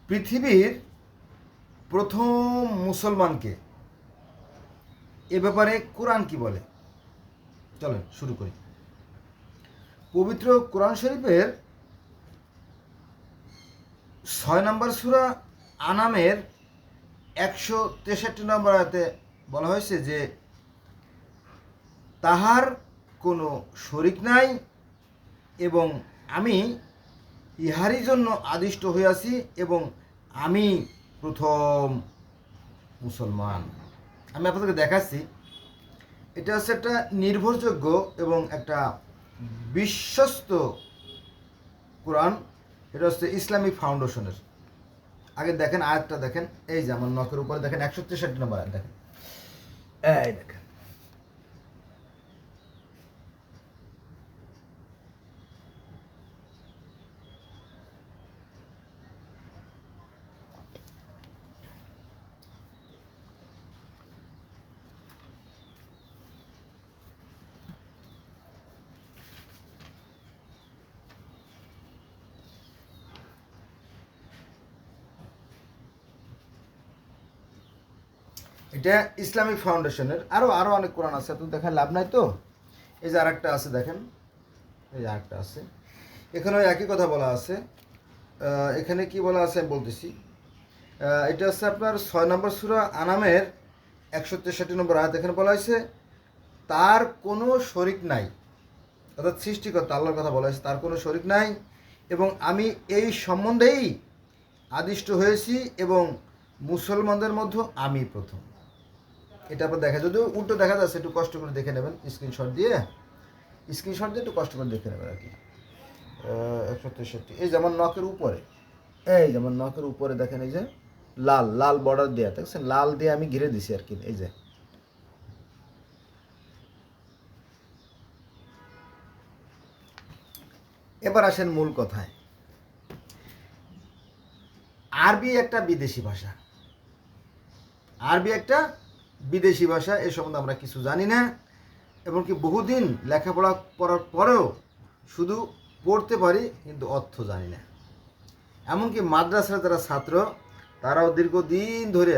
পৃথিবীর প্রথম মুসলমানকে এ ব্যাপারে কোরআন কি বলে? চলেন শুরু করি। পবিত্র কোরআন শরীফের 6 নম্বর সূরা আনামের 163 নম্বর আয়াতে বলা হয়েছে যে তাহার কোনো শরিক নাই এবং আমি ইহারই জন্য আদিষ্ট হইয়াছি এবং আমি প্রথম মুসলমান। আমি আপনাদেরকে দেখাচ্ছি, এটা হচ্ছে একটা নির্ভরযোগ্য এবং একটা বিশ্বস্ত কোরআন। এটা হচ্ছে ইসলামিক ফাউন্ডেশনের। আগে দেখেন আয়াতটা দেখেন, এই যে আমার নখের উপরে দেখেন 163 নম্বর আয়াত দেখেন, এই দেখেন। এটা ইসলামিক ফাউন্ডেশনের। আরও অনেক কোরআন আছে, তো দেখার লাভ নাই। তো এই যে আরেকটা আছে দেখেন, এই যে আরেকটা আছে, এখানেও একই কথা বলা আছে। এখানে কি বলা আছে আমি বলতেছি। এটা হচ্ছে আপনার 6 নম্বর সূরা আনামের 163 নম্বর আয়াত। এখানে বলা হয়েছে তার কোনো শরিক নাই, অর্থাৎ সৃষ্টিকর্তা আল্লাহর কথা বলা হয়েছে, তার কোনো শরিক নাই এবং আমি এই সম্বন্ধেই আদিষ্ট হয়েছি এবং মুসলমানদের মধ্যে আমি প্রথম। এটা আপনার দেখা, যদিও উল্টো দেখা যাচ্ছে, একটু কষ্ট করে দেখে নেবেন, স্ক্রিনশট দিয়ে একটু কষ্ট করে দেখে নেবেন আর কি। 163, এই যেমন নখের উপরে, এই যেমন নখের উপরে দেখেন, এই যে লাল বর্ডার দেওয়া, দেখছেন, লাল দিয়ে আমি ঘিরে দিছি আর কি। এই যে এবার আসেন মূল কথায়। আরবি একটা বিদেশি ভাষা, এ সম্বন্ধে আমরা কিছু জানি না, এমনকি বহুদিন লেখাপড়া করার পরেও শুধু পড়তে পারি কিন্তু অর্থ জানি না। এমনকি মাদ্রাসার যারা ছাত্র, তারাও দীর্ঘদিন ধরে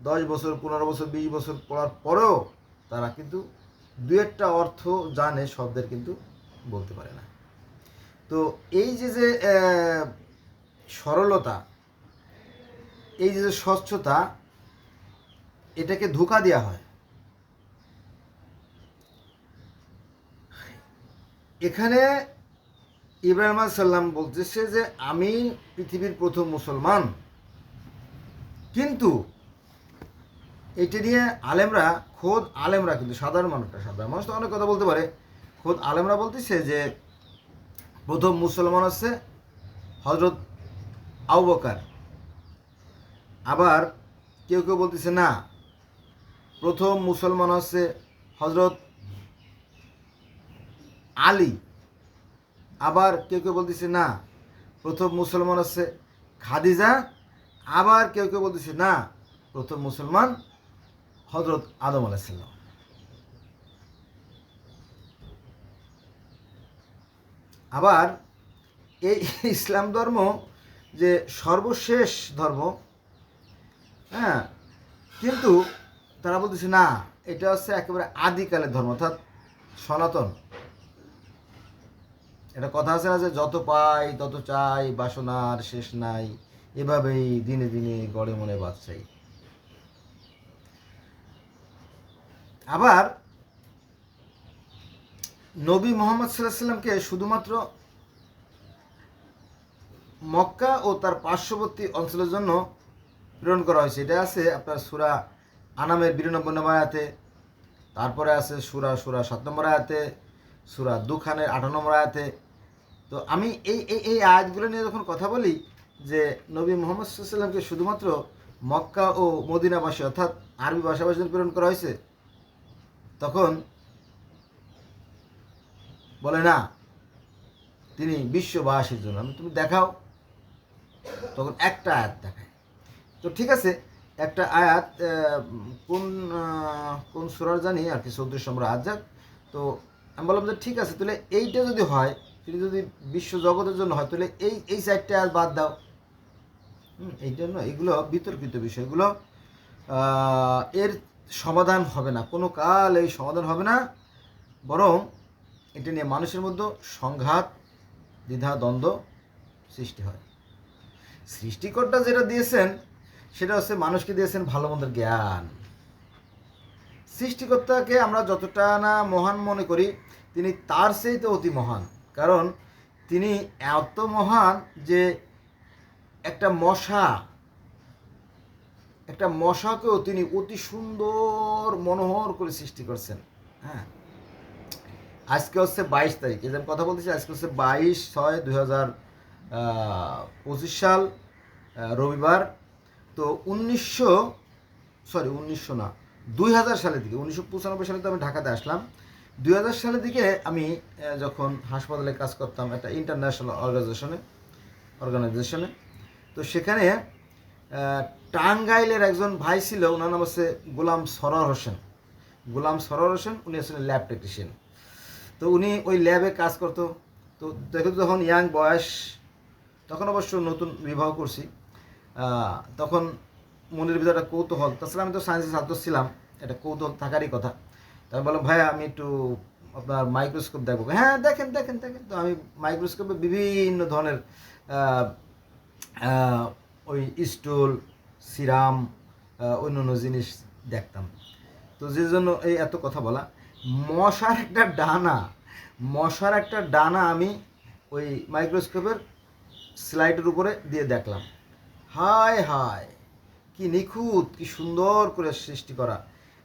10 বছর 15 বছর 20 বছর পড়ার পরেও তারা কিন্তু দু একটা অর্থ জানে, শব্দের কিন্তু বলতে পারে না। তো এই যে সরলতা, এই যে স্বচ্ছতা, এটাকে ধোঁকা দেওয়া হয়। এখানে ইব্রাহিম আলাইহিস সালাম বলতেছে যে আমি পৃথিবীর প্রথম মুসলমান, কিন্তু এটা নিয়ে খোদ আলেমরা কিন্তু সাধারণ মানুষ তো অনেক কথা বলতে পারে, খোদ আলেমরা বলতেছে যে প্রথম মুসলমান হচ্ছে হযরত আবু বকর। আবার কেউ বলতেছে না, প্রথম মুসলমান হচ্ছে হযরত আলী। আবার কেউ বলতেছে না, প্রথম মুসলমান হচ্ছে খাদিজা। আবার কেউ বলতেছে না, প্রথম মুসলমান হযরত আদম আলাইহিস সালাম। আবার এই ইসলাম ধর্ম যে সর্বশেষ ধর্ম, হ্যাঁ, কিন্তু তারা বলতেছে না, এটা হচ্ছে একেবারে আদিকালের ধর্ম, অর্থাৎ সনাতন। এটা কথা আছে না যে যত পাই তত চাই, বাসনার শেষ নাই, এভাবেই দিনে দিনে গড়ে মনে বাঁচছাই। আবার নবী মুহাম্মদ সাল্লাল্লাহু আলাইহি সাল্লামকে শুধুমাত্র মক্কা ও তার পার্শ্ববর্তী অঞ্চলের জন্য প্রেরণ করা হয়েছে। এটা আছে আপনার সূরা আনামের 92 নম্বর আয়াতে, তারপরে আছে সূরা 7 নম্বর আয়াতে, সূরা দুখানের 58 নম্বর আয়াতে। তো আমি এই আয়াতগুলো নিয়ে যখন কথা বলি যে নবী মুহাম্মদ সাল্লাল্লাহু আলাইহি সাল্লামকে শুধুমাত্র মক্কা ও মদিনাবাসী অর্থাৎ আরবি ভাষাভাষীর জন্য প্রেরণ করা হয়েছে, তখন বলে না, তিনি বিশ্ববাসীর জন্য। তুমি দেখাও, তখন একটা আয়াত দেখায়। তো ঠিক আছে, একটা আয়াত কোন সূরার জানি আর কি, 14 নম্বর আয়াত। যাক, তো আমি বললাম যে ঠিক আছে, তাহলে এইটা যদি হয়, তিনি যদি বিশ্ব জগতের জন্য হয়, তাহলে এই 4টে আয়াত বাদ দাও। এই জন্য এগুলো বিতর্কিত বিষয়গুলো, এর সমাধান হবে না, কোনো কাল এই সমাধান হবে না, বরং এটা নিয়ে মানুষের মধ্যে সংঘাত, দ্বিধা, দ্বন্দ্ব সৃষ্টি হয়। সৃষ্টিকর্তা যেটা দিয়েছেন সেটা হচ্ছে মানুষকে দিয়েছেন ভালো মন্দের জ্ঞান। সৃষ্টিকর্তাকে আমরা যতটা না মহান মনে করি, তিনি তার চেয়েতে অতি মহান। কারণ তিনি এত মহান যে একটা মশাকেও তিনি অতি সুন্দর মনোহর করে সৃষ্টি করছেন। হ্যাঁ, আজকে হচ্ছে 22 তারিখ, এই যে আমি কথা বলতেছি, আজকে হচ্ছে 22/6/2025 সাল, রবিবার। তো 2000 সালের দিকে, 1995 সালে তো আমি ঢাকাতে আসলাম। 2000 সালের দিকে আমি যখন হাসপাতালে কাজ করতাম একটা ইন্টারন্যাশনাল অর্গানাইজেশনে, তো সেখানে টাঙ্গাইলের একজন ভাই ছিল, ওনার নাম হচ্ছে গোলাম সরোয়ার হোসেন। উনি আসলে ল্যাব টেকনিশিয়ান। তো উনি ওই ল্যাবে কাজ করতো। তো দেখো, যখন ইয়াং বয়স, তখন অবশ্য নতুন বিবাহ করছি, তখন মনের ভিতরে একটা কৌতূহল, তাছাড়া আমি তো সায়েন্সের ছাত্র ছিলাম, একটা কৌতূহল থাকারই কথা। তো আমি বললাম, ভাইয়া আমি একটু আপনার মাইক্রোস্কোপ দেখবো। হ্যাঁ, দেখেন। তো আমি মাইক্রোস্কোপে বিভিন্ন ধরনের ওই স্টুল, সিরাম, অন্য অন্য জিনিস দেখতাম। তো যে জন্য এই এত কথা বলা, মশার একটা ডানা আমি ওই মাইক্রোস্কোপের স্লাইডের উপরে দিয়ে দেখলাম। হায় কি নিখুঁত, কি সুন্দর করে সৃষ্টি করা।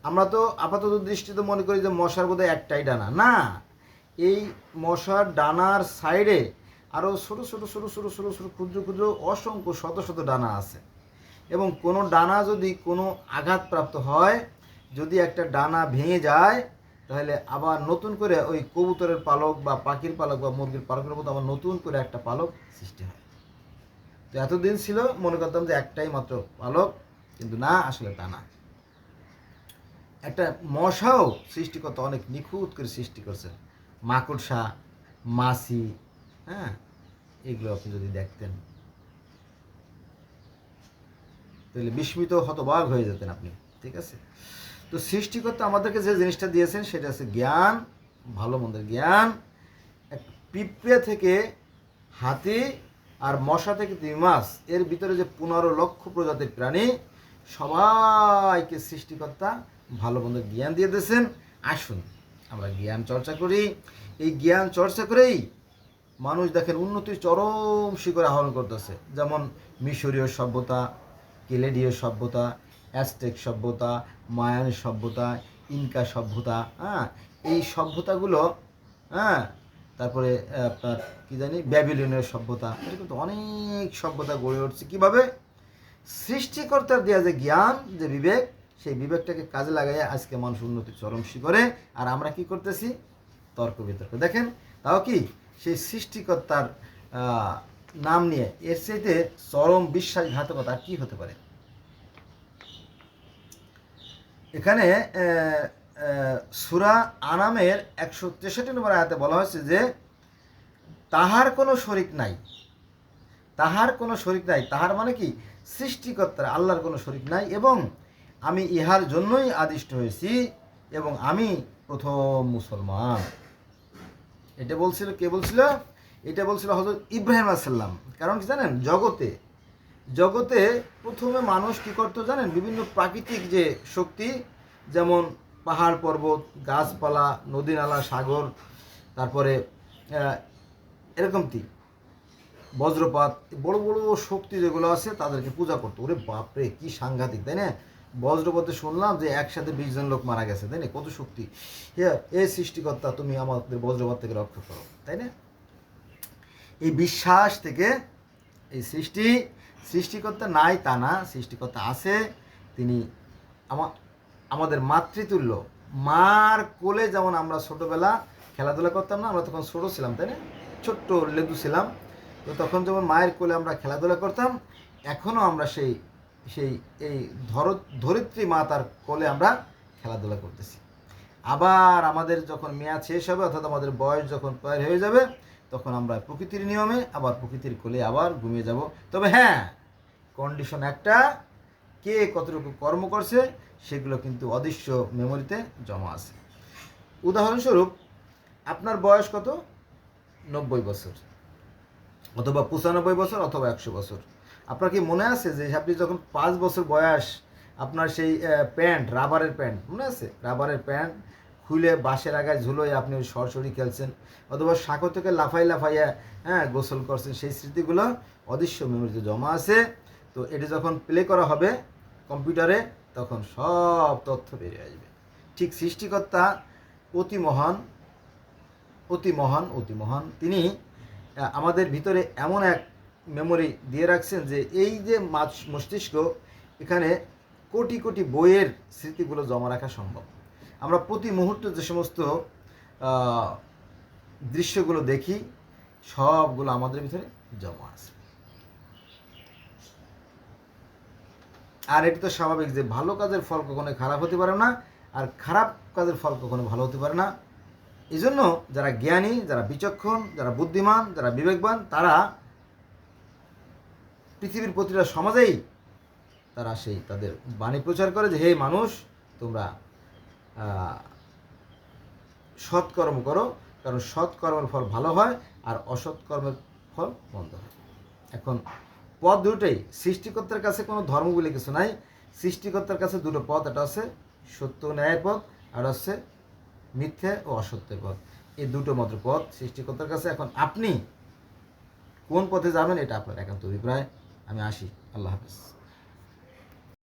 আমরা তো আপাতত দৃষ্টিতে মনে করি যে মশার বোধহয় একটাই ডানা, না, এই মশার ডানার সাইডে আরও ছোটো ক্ষুদ্র অসংখ্য শত ডানা আছে। এবং কোনো ডানা যদি কোনো আঘাতপ্রাপ্ত হয়, যদি একটা ডানা ভেঙে যায়, তাহলে আবার নতুন করে ওই কবুতরের পালক বা পাখির পালক বা মুরগির পালকের মতো আবার নতুন করে একটা পালক সৃষ্টি হয়। তো এতদিন ছিল মনে করতাম যে একটাই মাত্র পালক, কিন্তু না, আসলে তা না। একটা মশাও সৃষ্টিকর্তা অনেক নিখুঁত করে সৃষ্টি করছে। মাকড়সা, মাছি, হ্যাঁ, এগুলো আপনি যদি দেখতেন তাহলে বিস্মিত হতবাক হয়ে যেতেন আপনি। ঠিক আছে? তো সৃষ্টিকর্তা আমাদেরকে যে জিনিসটা দিয়েছেন সেটা হচ্ছে জ্ঞান, ভালো মন্দের জ্ঞান। পিঁপড়ে থেকে হাতি আর মশা থেকে মাছ, এর ভিতরে যে 15 লক্ষ প্রজাতির প্রাণী, সবাইকে সৃষ্টিকর্তা ভালো মন্দের জ্ঞান দিয়ে দিয়েছেন। আসুন আমরা জ্ঞান চর্চা করি। এই জ্ঞান চর্চা করেই মানুষ দেখেন উন্নতির চরম শিখরে আহরণ করতেছে। যেমন মিশরীয় সভ্যতা, কেলেডীয় সভ্যতা, অ্যাজটেক সভ্যতা, মায়ান সভ্যতা, ইনকা সভ্যতা, হ্যাঁ, এই সভ্যতাগুলো, হ্যাঁ, তারপরে আপনার কী জানি ব্যাবিলনীয় সভ্যতা, এটা কিন্তু অনেক সভ্যতা গড়ে উঠছে। কীভাবে? সৃষ্টিকর্তার দেওয়া যে জ্ঞান, যে বিবেক, সেই বিবেকটাকে কাজে লাগাইয়া আজকে মানুষ উন্নতির চরম শিখরে। আর আমরা কি করতেছি? তর্ক বিতর্ক। দেখেন, তাও কি সেই সৃষ্টিকর্তার নাম নিয়ে এর চাইতে চরম বিশ্বাসঘাতকতা কি হতে পারে? এখানে সূরা আনামের 163 নম্বর আয়াতে বলা হয়েছে যে তাহার কোনো শরিক নাই। তাহার মানে কি? সৃষ্টিকর্তার, আল্লাহর কোনো শরিক নাই, এবং আমি ইহার জন্যই আদিষ্ট হয়েছি, এবং আমি প্রথম মুসলমান। এটা বলছিল কে? এটা বলছিল হযরত ইব্রাহিম আলাইহিস সালাম। কারণ কি জানেন, জগতে প্রথমে মানুষ কি করতো জানেন? বিভিন্ন প্রাকৃতিক যে শক্তি, যেমন পাহাড় পর্বত, গাছপালা, নদী নালা, সাগর, তারপরে এরকম কি বজ্রপাত, বড় বড় শক্তি যেগুলো আছে তাদেরকে পূজা করতো। ওরে বাপরে, কি সাংঘাতিক, তাই না? বজ্রপাতে শুনলাম যে একসাথে 20 জন লোক মারা গেছে, তাই না? কত শক্তি! এই সৃষ্টিকর্তা, তুমি আমাদের বজ্রপাত থেকে রক্ষা করো, তাই না? এই বিশ্বাস থেকে এই সৃষ্টিকর্তা নাই তা না, সৃষ্টিকর্তা আছে। তিনি আমাদের মাতৃতুল্য। মার কোলে যেমন আমরা ছোটোবেলা খেলাধুলা করতাম না, আমরা তখন ছোটো ছিলাম, তাই না? ছোট্ট লেদু ছিলাম। তো তখন যেমন মায়ের কোলে আমরা খেলাধুলা করতাম, এখনও আমরা সেই এই ধরিত্রী মাতার কোলে আমরা খেলাধুলা করতেছি। আবার আমাদের যখন মেয়াদ শেষ হবে, অর্থাৎ আমাদের বয়স যখন পার হয়ে যাবে, তখন আমরা প্রকৃতির নিয়মে আবার প্রকৃতির কোলে আবার ঘুমিয়ে যাব। তবে হ্যাঁ, কন্ডিশন একটা, কে কতটুকু কর্ম করছে সেগুলো কিন্তু অদৃশ্য মেমোরিতে জমা আছে। উদাহরণস্বরূপ, আপনার বয়স কত? 90 বছর, অথবা 95 বছর, অথবা 100 বছর। আপনার কি মনে আছে যে আপনি যখন 5 বছর বয়স, আপনার সেই প্যান্ট, রাবারের প্যান্ট মনে আছে? রাবারের প্যান্ট খুলে বাঁশের আগায় ঝুলোয় আপনি ওই সরসরি খেলছেন, অথবা সাঁকো থেকে লাফাই লাফাইয়া গোসল করছেন, সেই স্মৃতিগুলো অদৃশ্য মেমোরিতে জমা আছে। তো এটি যখন প্লে করা হবে কম্পিউটারে, তখন সব তথ্য বেরিয়ে আসবে। ঠিক সৃষ্টিকর্তা অতি মহান, অতি মহান, অতি মহান। তিনি আমাদের ভিতরে এমন এক মেমোরি দিয়ে রাখছেন যে এই যে মস্তিষ্ক, এখানে কোটি কোটি বইয়ের স্মৃতিগুলো জমা রাখা সম্ভব। আমরা প্রতি মুহূর্তে যে সমস্ত দৃশ্যগুলো দেখি, সবগুলো আমাদের ভিতরে জমা আছে। আর এটা তো স্বাভাবিক যে ভালো কাজের ফল কখনো খারাপ হতে পারে না, আর খারাপ কাজের ফল কখনো ভালো হতে পারে না। এই জন্য যারা জ্ঞানী, যারা বিচক্ষণ, যারা বুদ্ধিমান, যারা বিবেকবান, তারা পৃথিবীর প্রতিটা সমাজেই তারা সেই তাদের বাণী প্রচার করে যে হে মানুষ, তোমরা সৎকর্ম করো, কারণ সৎকর্মের ফল ভালো হয় আর অসৎকর্মের ফল মন্দ হয়। এখন পথ দুটোই, সৃষ্টিকর্তার কাছে কোনো ধর্ম বলে কিছু নাই। সৃষ্টিকর্তার কাছে দুটো পথ, একটা আছে সত্য ন্যায়ের পথ, আর হচ্ছে মিথ্যে ও অসত্যের পথ। এই দুটো মাত্র পথ সৃষ্টিকর্তার কাছে। এখন আপনি কোন পথে যাবেন এটা আপনার একান্ত অভিপ্রায়। আমি আসি, আল্লাহ হাফেজ।